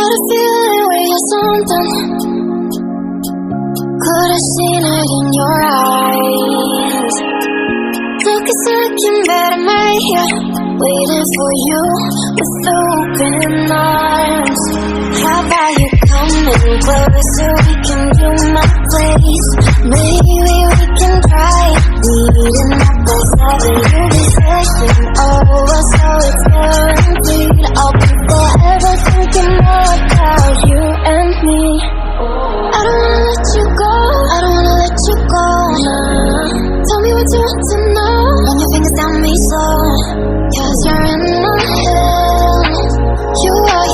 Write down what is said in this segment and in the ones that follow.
a feeling where you're something. Could've seen it in your eyes. Took a second, but I'm right here, waiting for you with open arms. How about you coming closer? We can do my place. Maybe we can try meeting up by 7. You'll be session over, so it's guaranteed. I'll be forever thinking more about you and me. I don't wanna let you go, I don't wanna let you go, nah. Tell me what you want to know, run your fingers down me slow. Cause you're in my head. You are,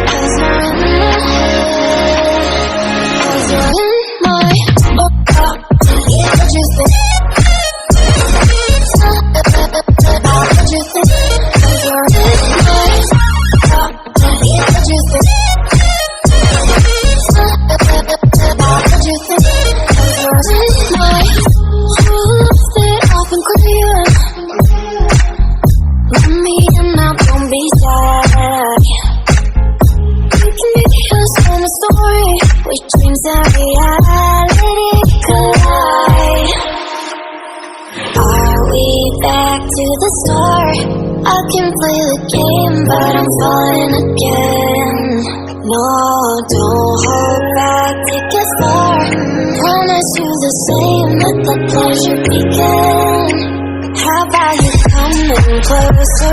cause you're in my head. Cause you're in my what you think? What you think? Cause you're in my what you think? What you think? Cause you're in my you left it off and clear. Let me in now, don't be sad. You can be us in a story where dreams and reality collide. Are we back to the start? I can play the game, but I'm falling again. No, don't hold back, take it far. Promise you the same, let the pleasure begin. How about you coming closer?